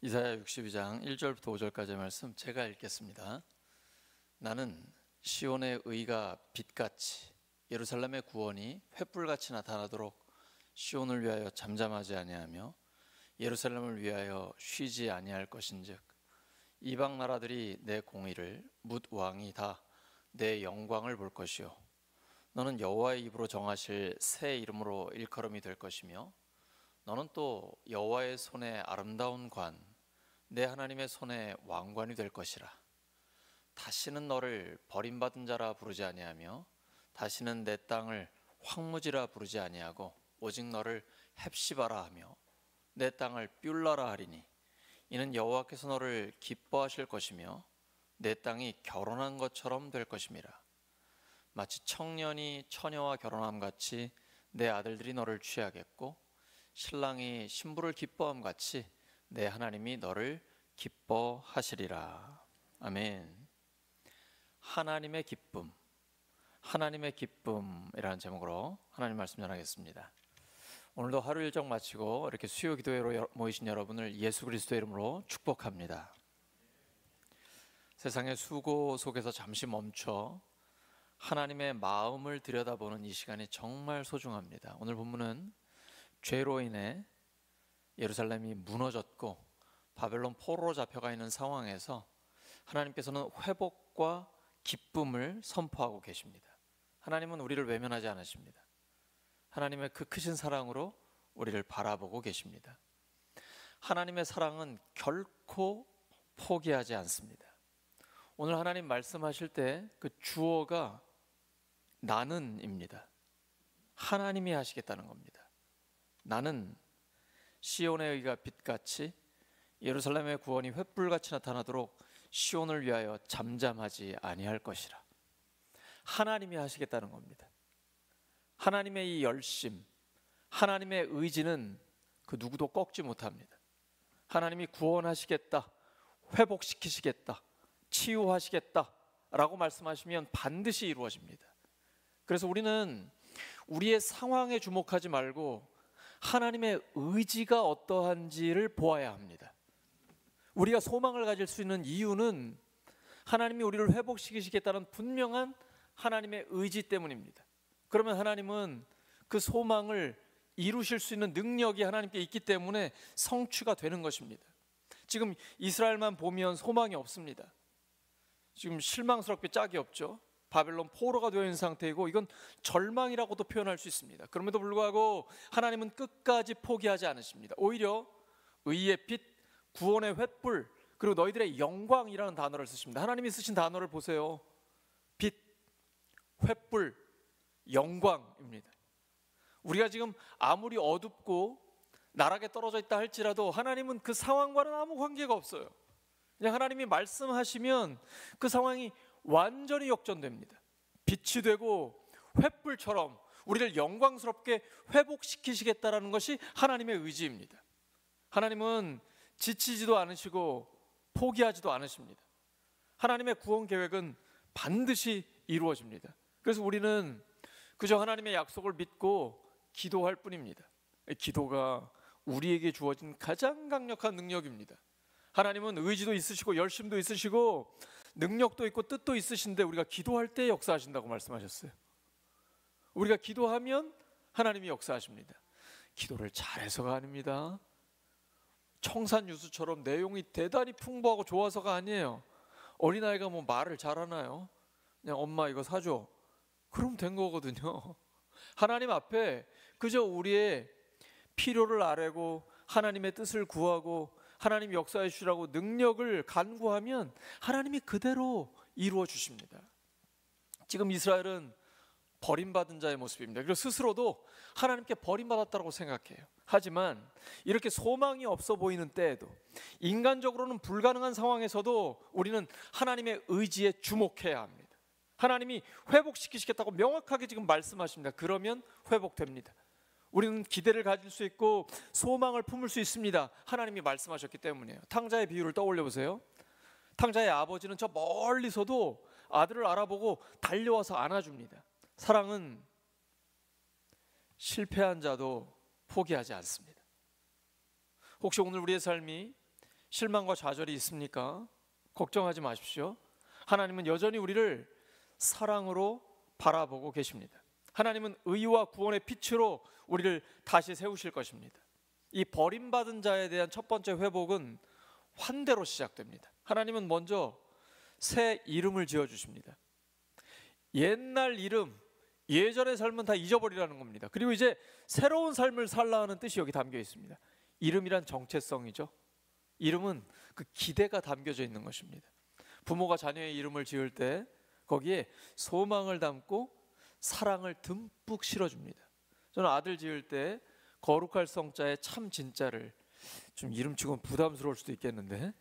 이사야 62장 1절부터 5절까지의 말씀 제가 읽겠습니다. 나는 시온의 의가 빛같이 예루살렘의 구원이 횃불같이 나타나도록 시온을 위하여 잠잠하지 아니하며 예루살렘을 위하여 쉬지 아니할 것인즉 이방 나라들이 내 공의를 뭇 왕이 다 내 영광을 볼 것이요 너는 여호와의 입으로 정하실 새 이름으로 일컬음이 될 것이며 너는 또 여호와의 손에 아름다운 관 내 하나님의 손에 왕관이 될 것이라. 다시는 너를 버림받은 자라 부르지 아니하며 다시는 내 땅을 황무지라 부르지 아니하고 오직 너를 헵시바라 하며 내 땅을 뷸라라 하리니 이는 여호와께서 너를 기뻐하실 것이며 내 땅이 결혼한 것처럼 될 것임이라. 마치 청년이 처녀와 결혼함 같이 내 아들들이 너를 취하겠고 신랑이 신부를 기뻐함 같이 내 하나님이 너를 기뻐하시리라. 아멘. 하나님의 기쁨, 하나님의 기쁨이라는 제목으로 하나님 말씀 전하겠습니다. 오늘도 하루 일정 마치고 이렇게 수요 기도회로 모이신 여러분을 예수 그리스도의 이름으로 축복합니다. 세상의 수고 속에서 잠시 멈춰 하나님의 마음을 들여다보는 이 시간이 정말 소중합니다. 오늘 본문은 죄로 인해 예루살렘이 무너졌고 바벨론 포로로 잡혀가 있는 상황에서 하나님께서는 회복과 기쁨을 선포하고 계십니다. 하나님은 우리를 외면하지 않으십니다. 하나님의 그 크신 사랑으로 우리를 바라보고 계십니다. 하나님의 사랑은 결코 포기하지 않습니다. 오늘 하나님 말씀하실 때 그 주어가 나는입니다. 하나님이 하시겠다는 겁니다. 나는 시온의 의가 빛같이 예루살렘의 구원이 횃불같이 나타나도록 시온을 위하여 잠잠하지 아니할 것이라. 하나님이 하시겠다는 겁니다. 하나님의 이 열심, 하나님의 의지는 그 누구도 꺾지 못합니다. 하나님이 구원하시겠다, 회복시키시겠다, 치유하시겠다 라고 말씀하시면 반드시 이루어집니다. 그래서 우리는 우리의 상황에 주목하지 말고 하나님의 의지가 어떠한지를 보아야 합니다. 우리가 소망을 가질 수 있는 이유는 하나님이 우리를 회복시키시겠다는 분명한 하나님의 의지 때문입니다. 그러면 하나님은 그 소망을 이루실 수 있는 능력이 하나님께 있기 때문에 성취가 되는 것입니다. 지금 이스라엘만 보면 소망이 없습니다. 지금 실망스럽게 짝이 없죠. 바벨론 포로가 되어 있는 상태이고 이건 절망이라고도 표현할 수 있습니다. 그럼에도 불구하고 하나님은 끝까지 포기하지 않으십니다. 오히려 의의 빛, 구원의 횃불, 그리고 너희들의 영광이라는 단어를 쓰십니다. 하나님이 쓰신 단어를 보세요. 빛, 횃불, 영광입니다. 우리가 지금 아무리 어둡고 나락에 떨어져 있다 할지라도 하나님은 그 상황과는 아무 관계가 없어요. 그냥 하나님이 말씀하시면 그 상황이 완전히 역전됩니다. 빛이 되고 횃불처럼 우리를 영광스럽게 회복시키시겠다라는 것이 하나님의 의지입니다. 하나님은 지치지도 않으시고 포기하지도 않으십니다. 하나님의 구원 계획은 반드시 이루어집니다. 그래서 우리는 그저 하나님의 약속을 믿고 기도할 뿐입니다. 기도가 우리에게 주어진 가장 강력한 능력입니다. 하나님은 의지도 있으시고 열심도 있으시고 능력도 있고 뜻도 있으신데 우리가 기도할 때 역사하신다고 말씀하셨어요. 우리가 기도하면 하나님이 역사하십니다. 기도를 잘해서가 아닙니다. 청산유수처럼 내용이 대단히 풍부하고 좋아서가 아니에요. 어린아이가 뭐 말을 잘하나요? 그냥 엄마 이거 사줘. 그럼 된 거거든요. 하나님 앞에 그저 우리의 필요를 아뢰고 하나님의 뜻을 구하고 하나님 역사해 주시라고 능력을 간구하면 하나님이 그대로 이루어 주십니다. 지금 이스라엘은 버림받은 자의 모습입니다. 그리고 스스로도 하나님께 버림받았다고 생각해요. 하지만 이렇게 소망이 없어 보이는 때에도 인간적으로는 불가능한 상황에서도 우리는 하나님의 의지에 주목해야 합니다. 하나님이 회복시키시겠다고 명확하게 지금 말씀하십니다. 그러면 회복됩니다. 우리는 기대를 가질 수 있고 소망을 품을 수 있습니다. 하나님이 말씀하셨기 때문이에요. 탕자의 비유를 떠올려 보세요. 탕자의 아버지는 저 멀리서도 아들을 알아보고 달려와서 안아줍니다. 사랑은 실패한 자도 포기하지 않습니다. 혹시 오늘 우리의 삶이 실망과 좌절이 있습니까? 걱정하지 마십시오. 하나님은 여전히 우리를 사랑으로 바라보고 계십니다. 하나님은 의와 구원의 빛으로 우리를 다시 세우실 것입니다. 이 버림받은 자에 대한 첫 번째 회복은 환대로 시작됩니다. 하나님은 먼저 새 이름을 지어주십니다. 옛날 이름, 예전의 삶은 다 잊어버리라는 겁니다. 그리고 이제 새로운 삶을 살라 하는 뜻이 여기 담겨 있습니다. 이름이란 정체성이죠. 이름은 그 기대가 담겨져 있는 것입니다. 부모가 자녀의 이름을 지을 때 거기에 소망을 담고 사랑을 듬뿍 실어줍니다. 저는 아들 지을 때 거룩할 성자에 참 진짜를, 좀 이름치고는 부담스러울 수도 있겠는데,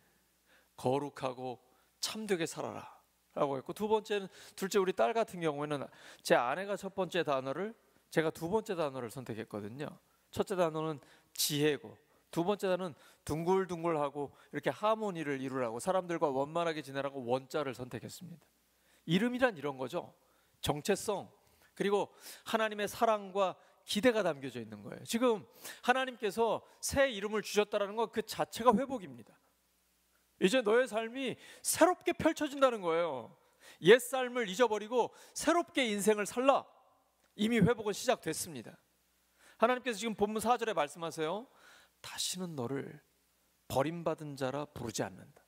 거룩하고 참되게 살아라 라고 했고, 둘째 우리 딸 같은 경우에는 제 아내가 첫 번째 단어를, 제가 두 번째 단어를 선택했거든요. 첫째 단어는 지혜고, 두 번째 단어는 둥글둥글하고 이렇게 하모니를 이루라고, 사람들과 원만하게 지내라고 원자를 선택했습니다. 이름이란 이런 거죠. 정체성, 그리고 하나님의 사랑과 기대가 담겨져 있는 거예요. 지금 하나님께서 새 이름을 주셨다는 것 그 자체가 회복입니다. 이제 너의 삶이 새롭게 펼쳐진다는 거예요. 옛 삶을 잊어버리고 새롭게 인생을 살라. 이미 회복은 시작됐습니다. 하나님께서 지금 본문 4절에 말씀하세요. 다시는 너를 버림받은 자라 부르지 않는다.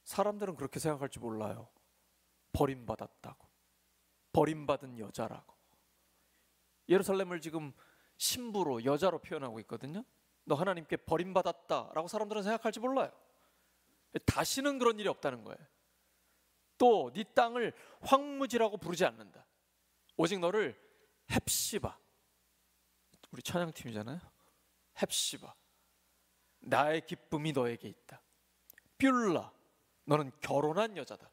사람들은 그렇게 생각할지 몰라요. 버림받았다고, 버림받은 여자라고. 예루살렘을 지금 신부로, 여자로 표현하고 있거든요. 너 하나님께 버림받았다라고 사람들은 생각할지 몰라요. 다시는 그런 일이 없다는 거예요. 또 네 땅을 황무지라고 부르지 않는다. 오직 너를 헵시바, 우리 찬양팀이잖아요. 헵시바, 나의 기쁨이 너에게 있다. 뷸라, 너는 결혼한 여자다.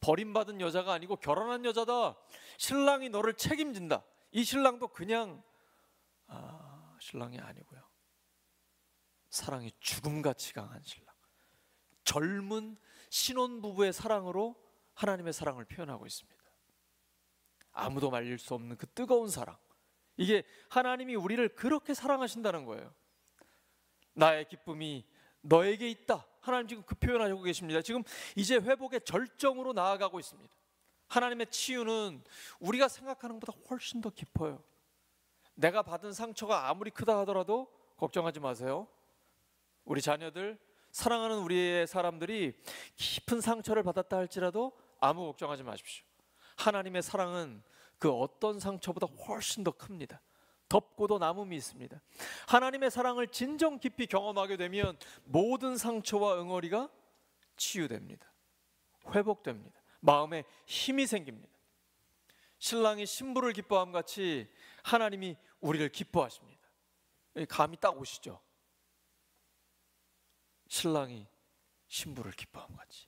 버림받은 여자가 아니고 결혼한 여자다. 신랑이 너를 책임진다. 이 신랑도 그냥 신랑이 아니고요, 사랑이 죽음같이 강한 신랑. 젊은 신혼부부의 사랑으로 하나님의 사랑을 표현하고 있습니다. 아무도 말릴 수 없는 그 뜨거운 사랑. 이게 하나님이 우리를 그렇게 사랑하신다는 거예요. 나의 기쁨이 너에게 있다. 하나님 지금 그 표현하고 계십니다. 지금 이제 회복의 절정으로 나아가고 있습니다. 하나님의 치유는 우리가 생각하는 것보다 훨씬 더 깊어요. 내가 받은 상처가 아무리 크다 하더라도 걱정하지 마세요. 우리 자녀들, 사랑하는 우리의 사람들이 깊은 상처를 받았다 할지라도 아무 걱정하지 마십시오. 하나님의 사랑은 그 어떤 상처보다 훨씬 더 큽니다. 덮고도 남음이 있습니다. 하나님의 사랑을 진정 깊이 경험하게 되면 모든 상처와 응어리가 치유됩니다. 회복됩니다. 마음에 힘이 생깁니다. 신랑이 신부를 기뻐함 같이 하나님이 우리를 기뻐하십니다. 감이 딱 오시죠? 신랑이 신부를 기뻐함 같이.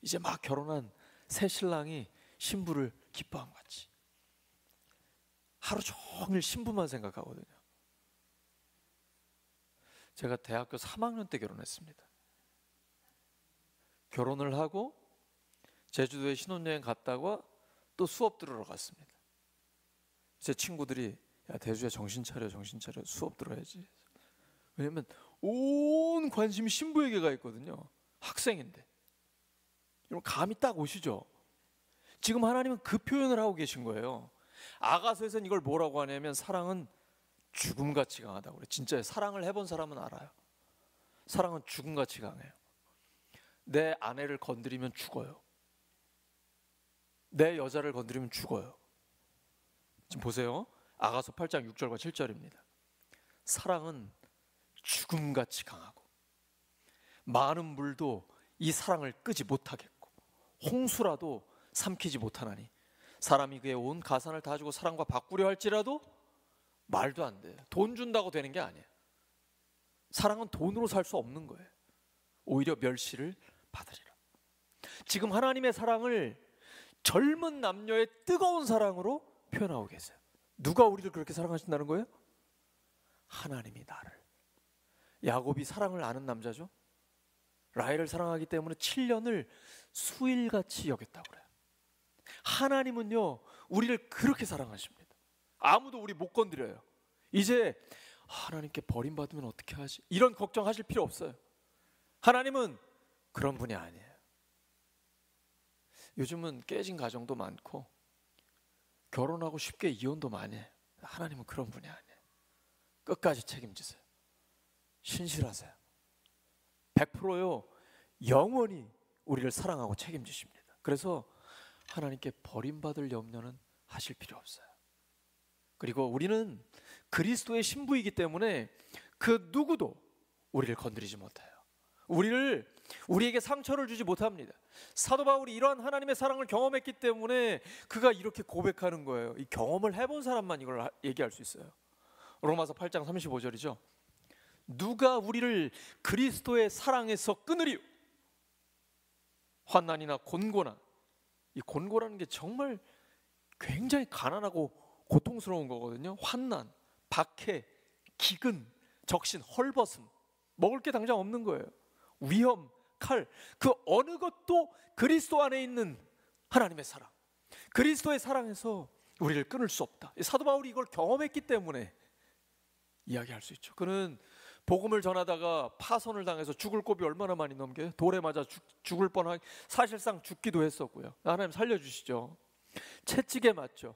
이제 막 결혼한 새 신랑이 신부를 기뻐함 같이. 하루 종일 신부만 생각하거든요. 제가 대학교 3학년 때 결혼했습니다. 결혼을 하고 제주도에 신혼여행 갔다가 또 수업 들으러 갔습니다. 제 친구들이 야, 대주야 정신 차려, 정신 차려, 수업 들어야지. 왜냐면 온 관심이 신부에게 가 있거든요. 학생인데. 여러분 감이 딱 오시죠? 지금 하나님은 그 표현을 하고 계신 거예요. 아가서에서는 이걸 뭐라고 하냐면 사랑은 죽음같이 강하다고 그래요. 진짜 사랑을 해본 사람은 알아요. 사랑은 죽음같이 강해요. 내 아내를 건드리면 죽어요. 내 여자를 건드리면 죽어요. 지금 보세요. 아가서 8장 6절과 7절입니다. 사랑은 죽음같이 강하고 많은 물도 이 사랑을 끄지 못하겠고 홍수라도 삼키지 못하나니 사람이 그의 온 가산을 다 주고 사랑과 바꾸려 할지라도 말도 안 돼요. 돈 준다고 되는 게 아니에요. 사랑은 돈으로 살 수 없는 거예요. 오히려 멸시를 받으리라. 지금 하나님의 사랑을 젊은 남녀의 뜨거운 사랑으로 표현하고 계세요. 누가 우리를 그렇게 사랑하신다는 거예요? 하나님이 나를. 야곱이 사랑을 아는 남자죠. 라헬을 사랑하기 때문에 7년을 수일같이 여겼다고 그래요. 하나님은요 우리를 그렇게 사랑하십니다. 아무도 우리 못 건드려요. 이제 하나님께 버림받으면 어떻게 하지? 이런 걱정하실 필요 없어요. 하나님은 그런 분이 아니에요. 요즘은 깨진 가정도 많고 결혼하고 쉽게 이혼도 많이 해요. 하나님은 그런 분이 아니에요. 끝까지 책임지세요. 신실하세요. 100%요 영원히 우리를 사랑하고 책임지십니다. 그래서 하나님께 버림받을 염려는 하실 필요 없어요. 그리고 우리는 그리스도의 신부이기 때문에 그 누구도 우리를 건드리지 못해요. 우리에게 상처를 주지 못합니다. 사도 바울이 이러한 하나님의 사랑을 경험했기 때문에 그가 이렇게 고백하는 거예요. 이 경험을 해본 사람만 이걸 얘기할 수 있어요. 로마서 8장 35절이죠. 누가 우리를 그리스도의 사랑에서 끊으리요? 환난이나 곤고나. 이 곤고라는 게 정말 굉장히 가난하고 고통스러운 거거든요. 환난, 박해, 기근, 적신, 헐벗음, 먹을 게 당장 없는 거예요. 위험, 칼, 그 어느 것도 그리스도 안에 있는 하나님의 사랑, 그리스도의 사랑에서 우리를 끊을 수 없다. 사도 바울이 이걸 경험했기 때문에 이야기할 수 있죠. 그는 복음을 전하다가 파선을 당해서 죽을 고비 얼마나 많이 넘겨요? 돌에 맞아 죽을 뻔하게 사실상 죽기도 했었고요. 하나님 살려주시죠. 채찍에 맞죠.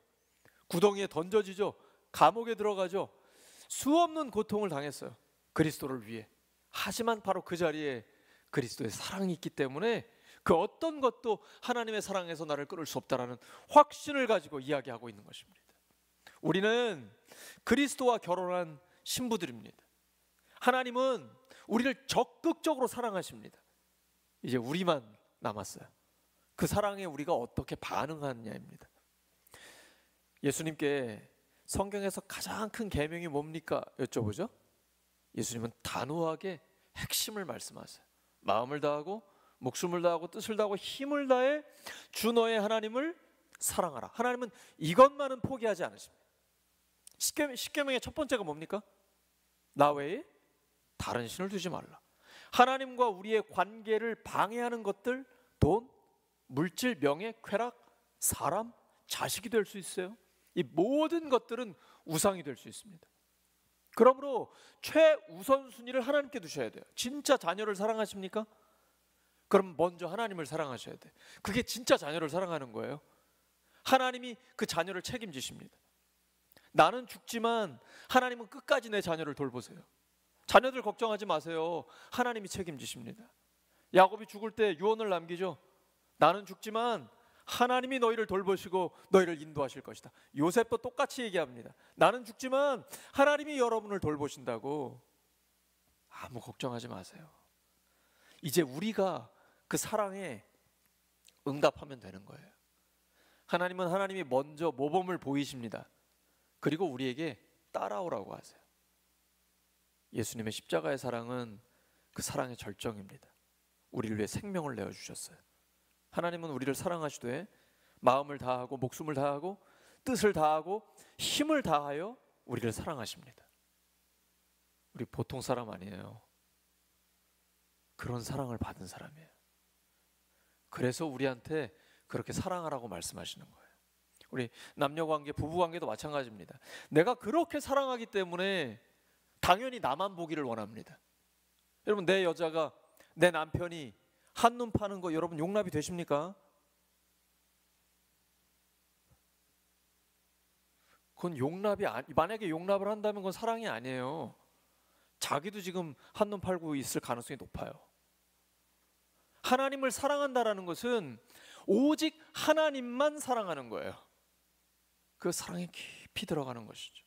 구덩이에 던져지죠. 감옥에 들어가죠. 수없는 고통을 당했어요. 그리스도를 위해. 하지만 바로 그 자리에 그리스도의 사랑이 있기 때문에 그 어떤 것도 하나님의 사랑에서 나를 끊을 수 없다라는 확신을 가지고 이야기하고 있는 것입니다. 우리는 그리스도와 결혼한 신부들입니다. 하나님은 우리를 적극적으로 사랑하십니다. 이제 우리만 남았어요. 그 사랑에 우리가 어떻게 반응하느냐입니다. 예수님께 성경에서 가장 큰 계명이 뭡니까? 여쭤보죠. 예수님은 단호하게 핵심을 말씀하세요. 마음을 다하고 목숨을 다하고 뜻을 다하고 힘을 다해 주 너의 하나님을 사랑하라. 하나님은 이것만은 포기하지 않으십니다. 십계명의 첫 번째가 뭡니까? 나 외에 다른 신을 두지 말라. 하나님과 우리의 관계를 방해하는 것들, 돈, 물질, 명예, 쾌락, 사람, 자식이 될 수 있어요. 이 모든 것들은 우상이 될 수 있습니다. 그러므로 최우선순위를 하나님께 두셔야 돼요. 진짜 자녀를 사랑하십니까? 그럼 먼저 하나님을 사랑하셔야 돼요. 그게 진짜 자녀를 사랑하는 거예요. 하나님이 그 자녀를 책임지십니다. 나는 죽지만 하나님은 끝까지 내 자녀를 돌보세요. 자녀들 걱정하지 마세요. 하나님이 책임지십니다. 야곱이 죽을 때 유언을 남기죠. 나는 죽지만 하나님이 너희를 돌보시고 너희를 인도하실 것이다. 요셉도 똑같이 얘기합니다. 나는 죽지만 하나님이 여러분을 돌보신다고. 아무 걱정하지 마세요. 이제 우리가 그 사랑에 응답하면 되는 거예요. 하나님은 하나님이 먼저 모범을 보이십니다. 그리고 우리에게 따라오라고 하세요. 예수님의 십자가의 사랑은 그 사랑의 절정입니다. 우리를 위해 생명을 내어주셨어요. 하나님은 우리를 사랑하시되 마음을 다하고 목숨을 다하고 뜻을 다하고 힘을 다하여 우리를 사랑하십니다. 우리 보통 사람 아니에요. 그런 사랑을 받은 사람이에요. 그래서 우리한테 그렇게 사랑하라고 말씀하시는 거예요. 우리 남녀관계, 부부관계도 마찬가지입니다. 내가 그렇게 사랑하기 때문에 당연히 나만 보기를 원합니다. 여러분, 내 여자가, 내 남편이 한눈 파는 거 여러분 용납이 되십니까? 그건 만약에 용납을 한다면 그건 사랑이 아니에요. 자기도 지금 한눈 팔고 있을 가능성이 높아요. 하나님을 사랑한다라는 것은 오직 하나님만 사랑하는 거예요. 그 사랑에 깊이 들어가는 것이죠.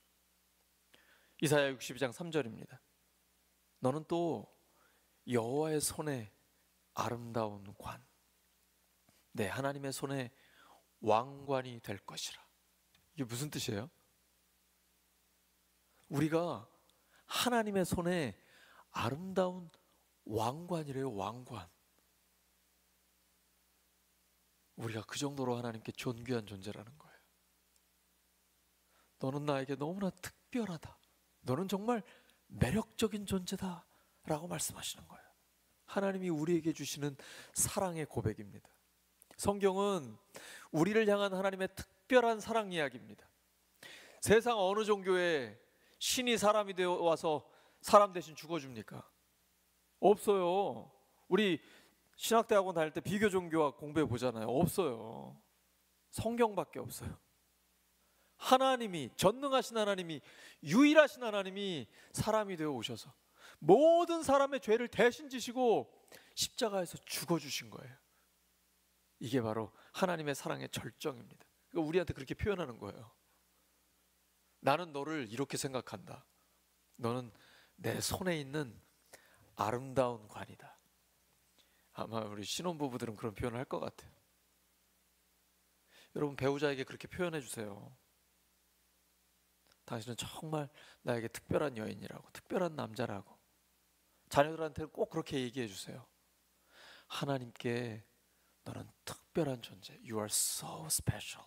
이사야 62장 3절입니다. 너는 또 여호와의 손에 아름다운 관, 네, 하나님의 손에 왕관이 될 것이라. 이게 무슨 뜻이에요? 우리가 하나님의 손에 아름다운 왕관이래요. 왕관. 우리가 그 정도로 하나님께 존귀한 존재라는 거예요. 너는 나에게 너무나 특별하다. 너는 정말 매력적인 존재다 라고 말씀하시는 거예요. 하나님이 우리에게 주시는 사랑의 고백입니다. 성경은 우리를 향한 하나님의 특별한 사랑 이야기입니다. 세상 어느 종교에 신이 사람이 되어 와서 사람 대신 죽어줍니까? 없어요. 우리 신학대학원 다닐 때 비교 종교학 공부해 보잖아요. 없어요. 성경밖에 없어요. 하나님이, 전능하신 하나님이, 유일하신 하나님이 사람이 되어 오셔서 모든 사람의 죄를 대신 지시고 십자가에서 죽어주신 거예요. 이게 바로 하나님의 사랑의 절정입니다. 그러니까 우리한테 그렇게 표현하는 거예요. 나는 너를 이렇게 생각한다. 너는 내 손에 있는 아름다운 관이다. 아마 우리 신혼부부들은 그런 표현을 할 것 같아요. 여러분, 배우자에게 그렇게 표현해 주세요. 당신은 정말 나에게 특별한 여인이라고, 특별한 남자라고. 자녀들한테는 꼭 그렇게 얘기해 주세요. 하나님께 너는 특별한 존재. You are so special.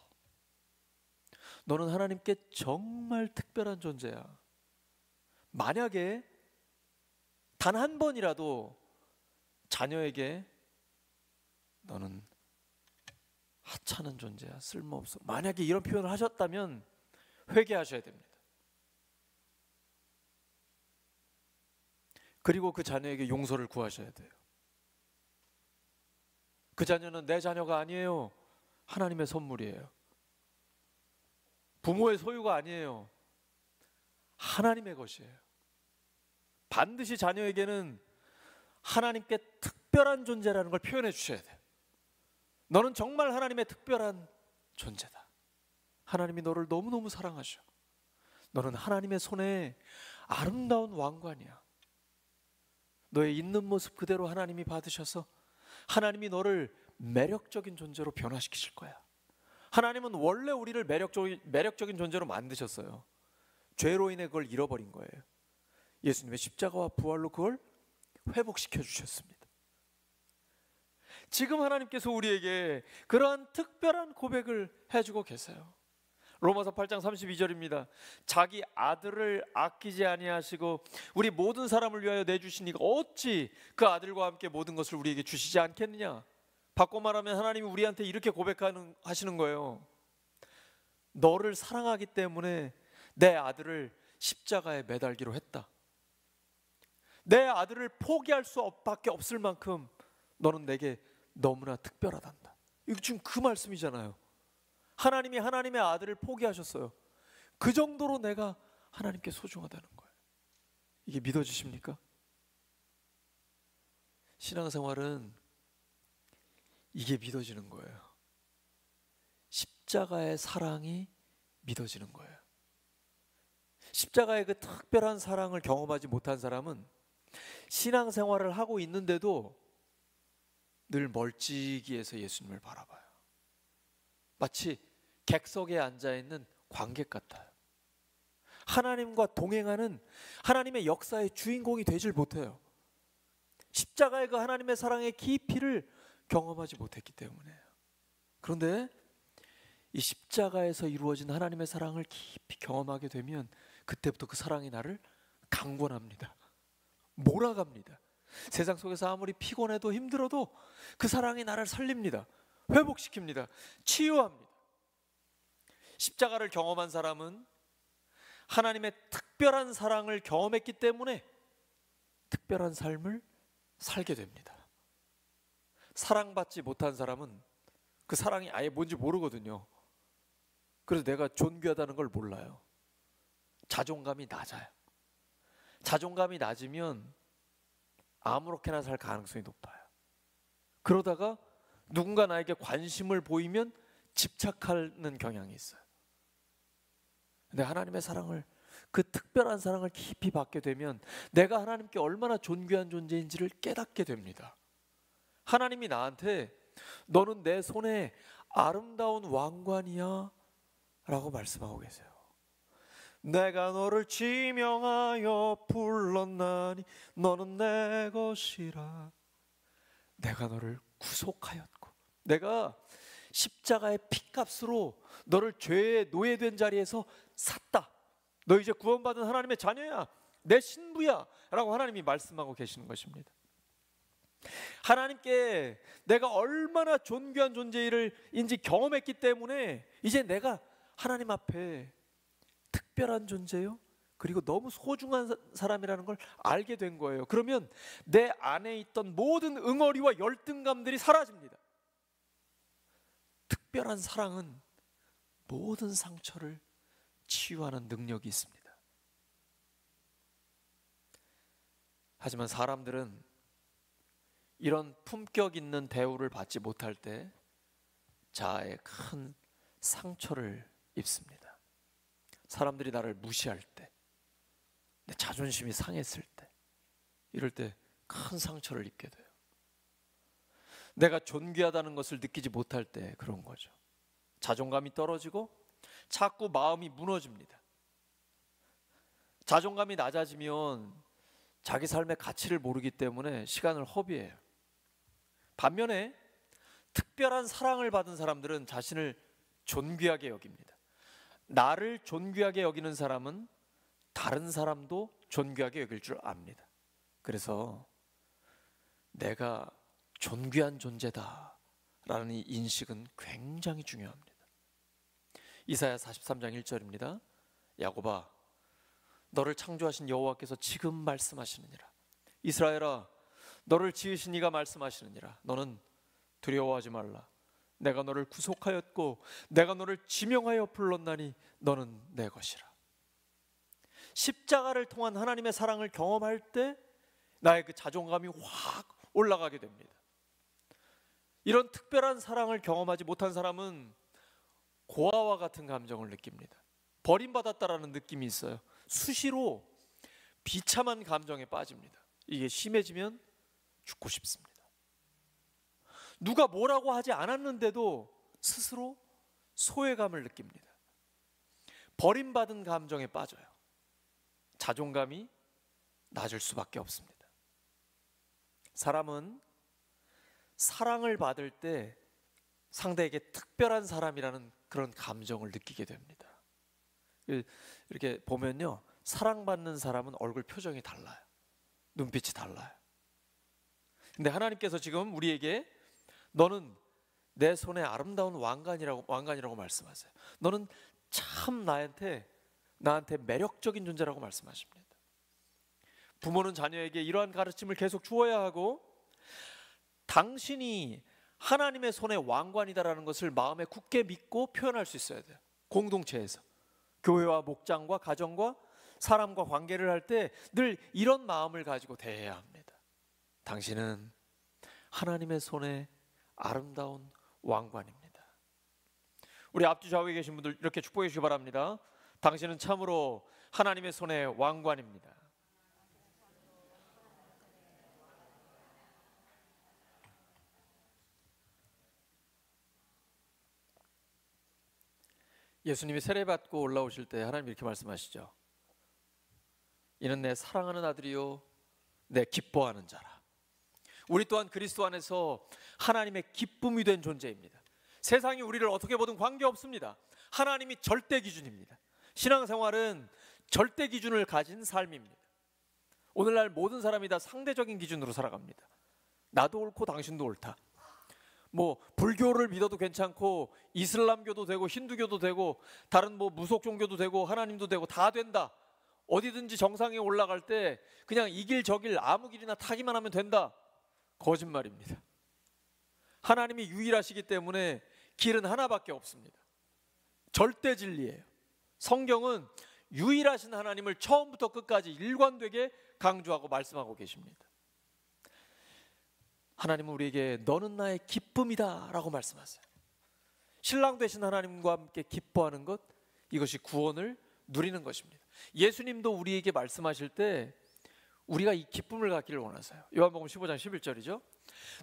너는 하나님께 정말 특별한 존재야. 만약에 단 한 번이라도 자녀에게 너는 하찮은 존재야, 쓸모없어, 만약에 이런 표현을 하셨다면 회개하셔야 됩니다. 그리고 그 자녀에게 용서를 구하셔야 돼요. 그 자녀는 내 자녀가 아니에요. 하나님의 선물이에요. 부모의 소유가 아니에요. 하나님의 것이에요. 반드시 자녀에게는 하나님께 특별한 존재라는 걸 표현해 주셔야 돼요. 너는 정말 하나님의 특별한 존재다. 하나님이 너를 너무너무 사랑하셔. 너는 하나님의 손에 아름다운 왕관이야. 너의 있는 모습 그대로 하나님이 받으셔서 하나님이 너를 매력적인 존재로 변화시키실 거야. 하나님은 원래 우리를 매력적인 존재로 만드셨어요. 죄로 인해 그걸 잃어버린 거예요. 예수님의 십자가와 부활로 그걸 회복시켜 주셨습니다. 지금 하나님께서 우리에게 그러한 특별한 고백을 해주고 계세요. 로마서 8장 32절입니다. 자기 아들을 아끼지 아니하시고 우리 모든 사람을 위하여 내주시니까 어찌 그 아들과 함께 모든 것을 우리에게 주시지 않겠느냐. 바꿔 말하면 하나님이 우리한테 이렇게 고백하시는 거예요. 너를 사랑하기 때문에 내 아들을 십자가에 매달기로 했다. 내 아들을 포기할 수밖에 없을 만큼 너는 내게 너무나 특별하단다. 이거 지금 그 말씀이잖아요. 하나님이 하나님의 아들을 포기하셨어요. 그 정도로 내가 하나님께 소중하다는 거예요. 이게 믿어지십니까? 신앙생활은 이게 믿어지는 거예요. 십자가의 사랑이 믿어지는 거예요. 십자가의 그 특별한 사랑을 경험하지 못한 사람은 신앙생활을 하고 있는데도 늘 멀찍이에서 예수님을 바라봐요. 마치 객석에 앉아있는 관객 같아요. 하나님과 동행하는 하나님의 역사의 주인공이 되질 못해요. 십자가의 그 하나님의 사랑의 깊이를 경험하지 못했기 때문에요. 그런데 이 십자가에서 이루어진 하나님의 사랑을 깊이 경험하게 되면 그때부터 그 사랑이 나를 강권합니다. 몰아갑니다. 세상 속에서 아무리 피곤해도 힘들어도 그 사랑이 나를 살립니다. 회복시킵니다. 치유합니다. 십자가를 경험한 사람은 하나님의 특별한 사랑을 경험했기 때문에 특별한 삶을 살게 됩니다. 사랑받지 못한 사람은 그 사랑이 아예 뭔지 모르거든요. 그래서 내가 존귀하다는 걸 몰라요. 자존감이 낮아요. 자존감이 낮으면 아무렇게나 살 가능성이 높아요. 그러다가 누군가 나에게 관심을 보이면 집착하는 경향이 있어요. 근데 하나님의 사랑을, 그 특별한 사랑을 깊이 받게 되면 내가 하나님께 얼마나 존귀한 존재인지를 깨닫게 됩니다. 하나님이 나한테 너는 내 손에 아름다운 왕관이야 라고 말씀하고 계세요. 내가 너를 지명하여 불렀나니 너는 내 것이라. 내가 너를 구속하였고 내가 십자가의 피값으로 너를 죄의 노예된 자리에서 샀다. 너 이제 구원받은 하나님의 자녀야. 내 신부야 라고 하나님이 말씀하고 계시는 것입니다. 하나님께 내가 얼마나 존귀한 존재인지 경험했기 때문에 이제 내가 하나님 앞에 특별한 존재요, 그리고 너무 소중한 사람이라는 걸 알게 된 거예요. 그러면 내 안에 있던 모든 응어리와 열등감들이 사라집니다. 특별한 사랑은 모든 상처를 치유하는 능력이 있습니다. 하지만 사람들은 이런 품격 있는 대우를 받지 못할 때 자아에 큰 상처를 입습니다. 사람들이 나를 무시할 때, 내 자존심이 상했을 때, 이럴 때 큰 상처를 입게 돼요. 내가 존귀하다는 것을 느끼지 못할 때 그런 거죠. 자존감이 떨어지고 자꾸 마음이 무너집니다. 자존감이 낮아지면 자기 삶의 가치를 모르기 때문에 시간을 허비해요. 반면에 특별한 사랑을 받은 사람들은 자신을 존귀하게 여깁니다. 나를 존귀하게 여기는 사람은 다른 사람도 존귀하게 여길 줄 압니다. 그래서 내가 존귀한 존재다 라는 이 인식은 굉장히 중요합니다. 이사야 43장 1절입니다. 야곱아, 너를 창조하신 여호와께서 지금 말씀하시느니라. 이스라엘아, 너를 지으신 이가 말씀하시느니라. 너는 두려워하지 말라. 내가 너를 구속하였고 내가 너를 지명하여 불렀나니 너는 내 것이라. 십자가를 통한 하나님의 사랑을 경험할 때 나의 그 자존감이 확 올라가게 됩니다. 이런 특별한 사랑을 경험하지 못한 사람은 고아와 같은 감정을 느낍니다. 버림받았다라는 느낌이 있어요. 수시로 비참한 감정에 빠집니다. 이게 심해지면 죽고 싶습니다. 누가 뭐라고 하지 않았는데도 스스로 소외감을 느낍니다. 버림받은 감정에 빠져요. 자존감이 낮을 수밖에 없습니다. 사람은 사랑을 받을 때 상대에게 특별한 사람이라는 그런 감정을 느끼게 됩니다. 이렇게 보면요, 사랑받는 사람은 얼굴 표정이 달라요. 눈빛이 달라요. 근데 하나님께서 지금 우리에게 너는 내 손에 아름다운 왕관이라고 말씀하세요. 너는 참 나한테 매력적인 존재라고 말씀하십니다. 부모는 자녀에게 이러한 가르침을 계속 주어야 하고, 당신이 하나님의 손의 왕관이다라는 것을 마음에 굳게 믿고 표현할 수 있어야 돼요. 공동체에서 교회와 목장과 가정과 사람과 관계를 할 때 늘 이런 마음을 가지고 대해야 합니다. 당신은 하나님의 손에 아름다운 왕관입니다. 우리 앞뒤 좌우에 계신 분들 이렇게 축복해 주시기 바랍니다. 당신은 참으로 하나님의 손의 왕관입니다. 예수님이 세례받고 올라오실 때 하나님 이렇게 말씀하시죠. 이는 내 사랑하는 아들이요 내 기뻐하는 자라. 우리 또한 그리스도 안에서 하나님의 기쁨이 된 존재입니다. 세상이 우리를 어떻게 보든 관계없습니다. 하나님이 절대 기준입니다. 신앙생활은 절대 기준을 가진 삶입니다. 오늘날 모든 사람이 다 상대적인 기준으로 살아갑니다. 나도 옳고 당신도 옳다. 뭐 불교를 믿어도 괜찮고 이슬람교도 되고 힌두교도 되고 다른 뭐 무속 종교도 되고 하나님도 되고 다 된다. 어디든지 정상에 올라갈 때 그냥 이 길 저 길 아무 길이나 타기만 하면 된다. 거짓말입니다. 하나님이 유일하시기 때문에 길은 하나밖에 없습니다. 절대 진리예요. 성경은 유일하신 하나님을 처음부터 끝까지 일관되게 강조하고 말씀하고 계십니다. 하나님은 우리에게 너는 나의 기쁨이다 라고 말씀하세요. 신랑 되신 하나님과 함께 기뻐하는 것, 이것이 구원을 누리는 것입니다. 예수님도 우리에게 말씀하실 때 우리가 이 기쁨을 갖기를 원하세요. 요한복음 15장 11절이죠.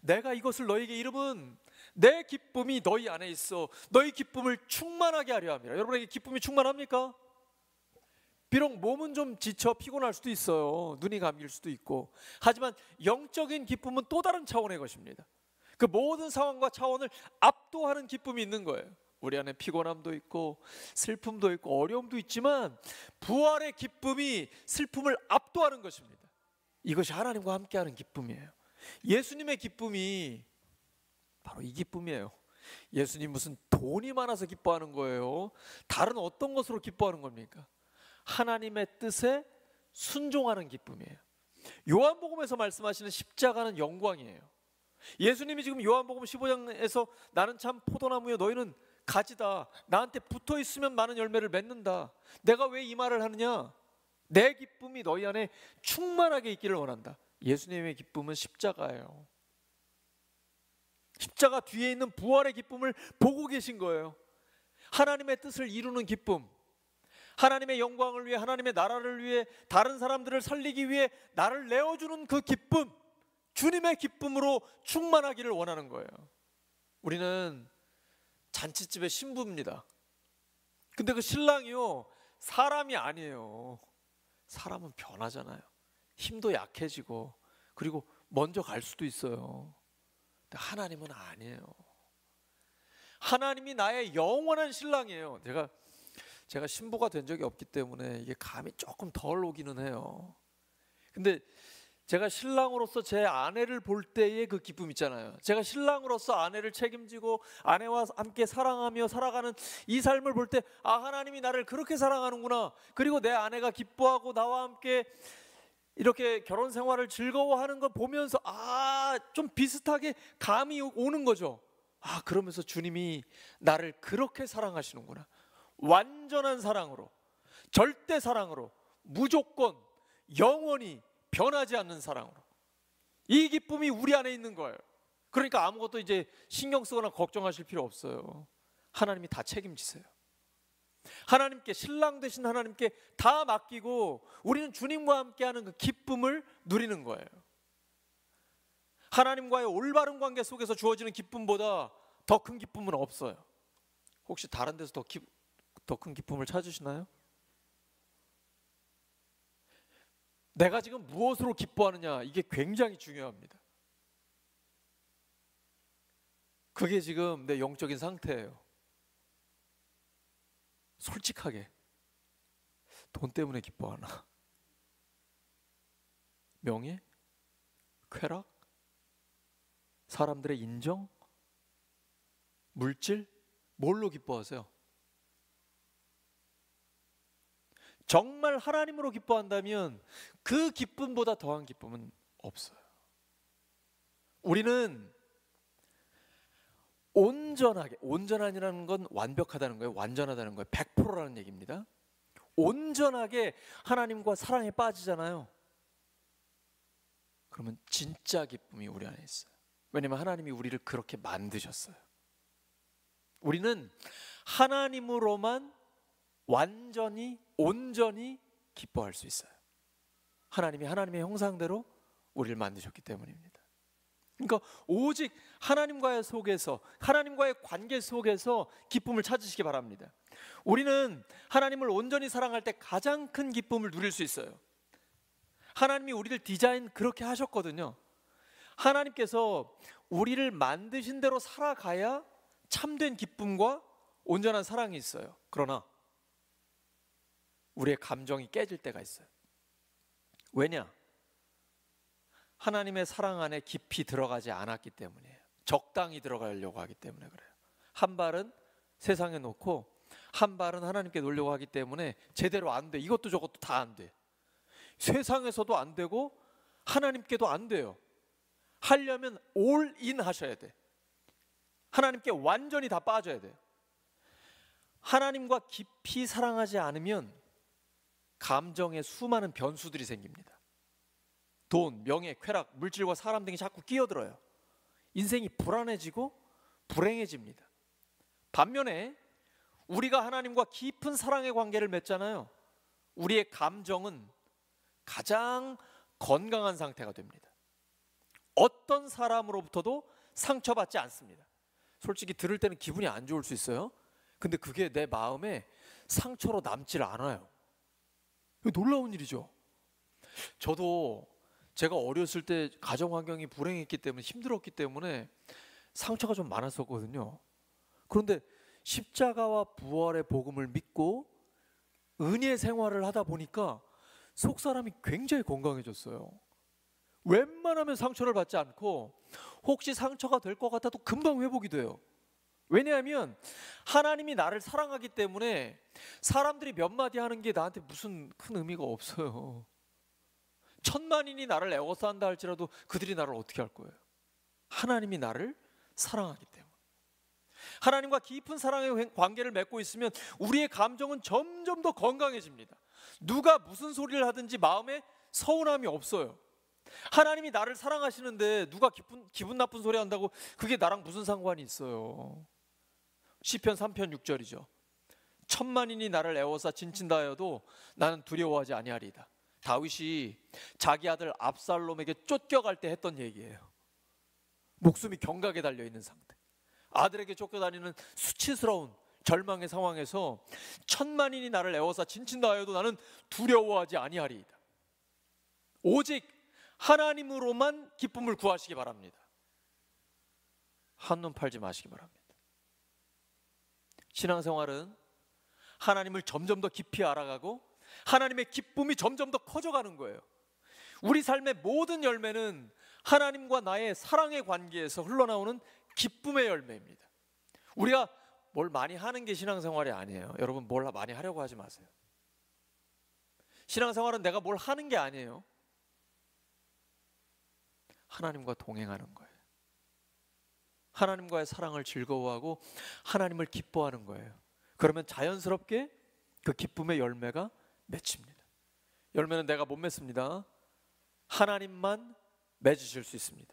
내가 이것을 너에게 이름은 내 기쁨이 너희 안에 있어 너희 기쁨을 충만하게 하려 함이라. 여러분에게 기쁨이 충만합니까? 비록 몸은 좀 지쳐 피곤할 수도 있어요. 눈이 감길 수도 있고. 하지만 영적인 기쁨은 또 다른 차원의 것입니다. 그 모든 상황과 차원을 압도하는 기쁨이 있는 거예요. 우리 안에 피곤함도 있고 슬픔도 있고 어려움도 있지만 부활의 기쁨이 슬픔을 압도하는 것입니다. 이것이 하나님과 함께하는 기쁨이에요. 예수님의 기쁨이 바로 이 기쁨이에요. 예수님 무슨 돈이 많아서 기뻐하는 거예요? 다른 어떤 것으로 기뻐하는 겁니까? 하나님의 뜻에 순종하는 기쁨이에요. 요한복음에서 말씀하시는 십자가는 영광이에요. 예수님이 지금 요한복음 15장에서 나는 참 포도나무여 너희는 가지다. 나한테 붙어 있으면 많은 열매를 맺는다. 내가 왜 이 말을 하느냐? 내 기쁨이 너희 안에 충만하게 있기를 원한다. 예수님의 기쁨은 십자가예요. 십자가 뒤에 있는 부활의 기쁨을 보고 계신 거예요. 하나님의 뜻을 이루는 기쁨, 하나님의 영광을 위해, 하나님의 나라를 위해, 다른 사람들을 살리기 위해 나를 내어주는 그 기쁨, 주님의 기쁨으로 충만하기를 원하는 거예요. 우리는 잔치집의 신부입니다. 근데 그 신랑이요, 사람이 아니에요. 사람은 변하잖아요. 힘도 약해지고, 그리고 먼저 갈 수도 있어요. 근데 하나님은 아니에요. 하나님이 나의 영원한 신랑이에요. 제가 신부가 된 적이 없기 때문에 이게 감이 조금 덜 오기는 해요. 근데 제가 신랑으로서 제 아내를 볼 때의 그 기쁨 있잖아요. 제가 신랑으로서 아내를 책임지고 아내와 함께 사랑하며 살아가는 이 삶을 볼 때, 아, 하나님이 나를 그렇게 사랑하는구나. 그리고 내 아내가 기뻐하고 나와 함께 이렇게 결혼 생활을 즐거워하는 걸 보면서, 아, 좀 비슷하게 감이 오는 거죠. 아, 그러면서 주님이 나를 그렇게 사랑하시는구나. 완전한 사랑으로, 절대 사랑으로, 무조건 영원히 변하지 않는 사랑으로. 이 기쁨이 우리 안에 있는 거예요. 그러니까 아무것도 이제 신경 쓰거나 걱정하실 필요 없어요. 하나님이 다 책임지세요. 하나님께, 신랑 되신 하나님께 다 맡기고 우리는 주님과 함께하는 그 기쁨을 누리는 거예요. 하나님과의 올바른 관계 속에서 주어지는 기쁨보다 더 큰 기쁨은 없어요. 혹시 다른 데서 더 큰 기쁨을 찾으시나요? 내가 지금 무엇으로 기뻐하느냐, 이게 굉장히 중요합니다. 그게 지금 내 영적인 상태예요. 솔직하게 돈 때문에 기뻐하나? 명예? 쾌락? 사람들의 인정? 물질? 뭘로 기뻐하세요? 정말 하나님으로 기뻐한다면 그 기쁨보다 더한 기쁨은 없어요. 우리는 온전하게, 온전하니라는 건 완벽하다는 거예요. 완전하다는 거예요. 100%라는 얘기입니다. 온전하게 하나님과 사랑에 빠지잖아요. 그러면 진짜 기쁨이 우리 안에 있어요. 왜냐하면 하나님이 우리를 그렇게 만드셨어요. 우리는 하나님으로만 완전히, 온전히 기뻐할 수 있어요. 하나님이 하나님의 형상대로 우리를 만드셨기 때문입니다. 그러니까 오직 하나님과의 속에서, 하나님과의 관계 속에서 기쁨을 찾으시기 바랍니다. 우리는 하나님을 온전히 사랑할 때 가장 큰 기쁨을 누릴 수 있어요. 하나님이 우리를 디자인 그렇게 하셨거든요. 하나님께서 우리를 만드신 대로 살아가야 참된 기쁨과 온전한 사랑이 있어요. 그러나 우리의 감정이 깨질 때가 있어요. 왜냐? 하나님의 사랑 안에 깊이 들어가지 않았기 때문이에요. 적당히 들어가려고 하기 때문에 그래요. 한 발은 세상에 놓고 한 발은 하나님께 놓으려고 하기 때문에 제대로 안 돼. 이것도 저것도 다 안 돼. 세상에서도 안 되고 하나님께도 안 돼요. 하려면 올인 하셔야 돼. 하나님께 완전히 다 빠져야 돼요. 하나님과 깊이 사랑하지 않으면 감정에 수많은 변수들이 생깁니다. 돈, 명예, 쾌락, 물질과 사람 등이 자꾸 끼어들어요. 인생이 불안해지고 불행해집니다. 반면에 우리가 하나님과 깊은 사랑의 관계를 맺잖아요. 우리의 감정은 가장 건강한 상태가 됩니다. 어떤 사람으로부터도 상처받지 않습니다. 솔직히 들을 때는 기분이 안 좋을 수 있어요. 근데 그게 내 마음에 상처로 남질 않아요. 놀라운 일이죠. 저도 제가 어렸을 때 가정 환경이 불행했기 때문에, 힘들었기 때문에 상처가 좀 많았었거든요. 그런데 십자가와 부활의 복음을 믿고 은혜 생활을 하다 보니까 속 사람이 굉장히 건강해졌어요. 웬만하면 상처를 받지 않고 혹시 상처가 될 것 같아도 금방 회복이 돼요. 왜냐하면 하나님이 나를 사랑하기 때문에 사람들이 몇 마디 하는 게 나한테 무슨 큰 의미가 없어요. 천만인이 나를 애워싼다 할지라도 그들이 나를 어떻게 할 거예요? 하나님이 나를 사랑하기 때문에. 하나님과 깊은 사랑의 관계를 맺고 있으면 우리의 감정은 점점 더 건강해집니다. 누가 무슨 소리를 하든지 마음에 서운함이 없어요. 하나님이 나를 사랑하시는데 누가 기분 나쁜 소리 한다고 그게 나랑 무슨 상관이 있어요? 시편 3편 6절이죠. 천만인이 나를 애워싸 진친다 하여도 나는 두려워하지 아니하리이다. 다윗이 자기 아들 압살롬에게 쫓겨갈 때 했던 얘기예요. 목숨이 경각에 달려있는 상태, 아들에게 쫓겨다니는 수치스러운 절망의 상황에서 천만인이 나를 애워싸 진친다 하여도 나는 두려워하지 아니하리이다. 오직 하나님으로만 기쁨을 구하시기 바랍니다. 한눈 팔지 마시기 바랍니다. 신앙생활은 하나님을 점점 더 깊이 알아가고 하나님의 기쁨이 점점 더 커져가는 거예요. 우리 삶의 모든 열매는 하나님과 나의 사랑의 관계에서 흘러나오는 기쁨의 열매입니다. 우리가 뭘 많이 하는 게 신앙생활이 아니에요. 여러분, 뭘 많이 하려고 하지 마세요. 신앙생활은 내가 뭘 하는 게 아니에요. 하나님과 동행하는 거예요. 하나님과의 사랑을 즐거워하고 하나님을 기뻐하는 거예요. 그러면 자연스럽게 그 기쁨의 열매가 맺힙니다. 열매는 내가 못 맺습니다. 하나님만 맺으실 수 있습니다.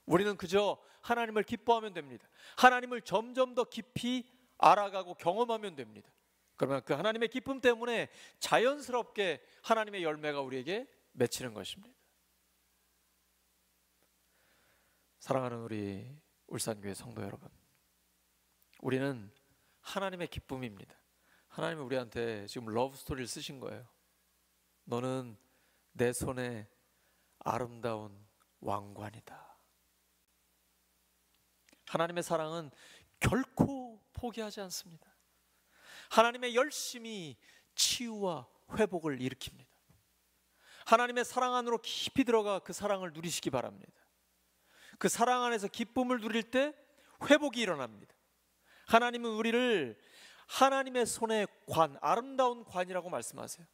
우리는 그저 하나님을 기뻐하면 됩니다. 하나님을 점점 더 깊이 알아가고 경험하면 됩니다. 그러면 그 하나님의 기쁨 때문에 자연스럽게 하나님의 열매가 우리에게 맺히는 것입니다. 사랑하는 우리 울산교회 성도 여러분, 우리는 하나님의 기쁨입니다. 하나님이 우리한테 지금 러브 스토리를 쓰신 거예요. 너는 내 손에 아름다운 왕관이다. 하나님의 사랑은 결코 포기하지 않습니다. 하나님의 열심히 치유와 회복을 일으킵니다. 하나님의 사랑 안으로 깊이 들어가 그 사랑을 누리시기 바랍니다. 그 사랑 안에서 기쁨을 누릴 때 회복이 일어납니다. 하나님은 우리를 하나님의 손의 관, 아름다운 관이라고 말씀하세요.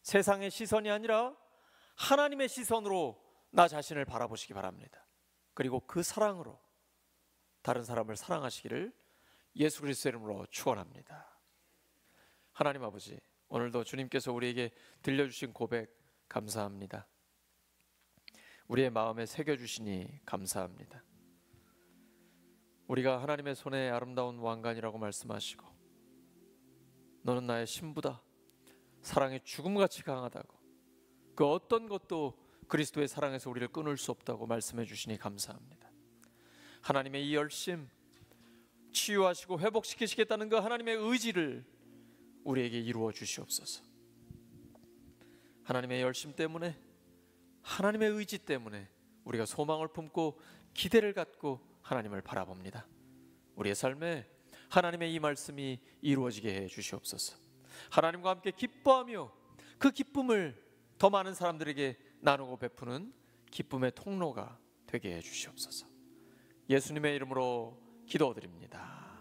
세상의 시선이 아니라 하나님의 시선으로 나 자신을 바라보시기 바랍니다. 그리고 그 사랑으로 다른 사람을 사랑하시기를 예수 그리스도의 이름으로 축원합니다. 하나님 아버지, 오늘도 주님께서 우리에게 들려주신 고백 감사합니다. 우리의 마음에 새겨주시니 감사합니다. 우리가 하나님의 손에 아름다운 왕관이라고 말씀하시고 너는 나의 신부다, 사랑의 죽음같이 강하다고, 그 어떤 것도 그리스도의 사랑에서 우리를 끊을 수 없다고 말씀해 주시니 감사합니다. 하나님의 이 열심, 치유하시고 회복시키시겠다는 그 하나님의 의지를 우리에게 이루어 주시옵소서. 하나님의 열심 때문에, 하나님의 의지 때문에 우리가 소망을 품고 기대를 갖고 하나님을 바라봅니다. 우리의 삶에 하나님의 이 말씀이 이루어지게 해 주시옵소서. 하나님과 함께 기뻐하며 그 기쁨을 더 많은 사람들에게 나누고 베푸는 기쁨의 통로가 되게 해 주시옵소서. 예수님의 이름으로 기도드립니다.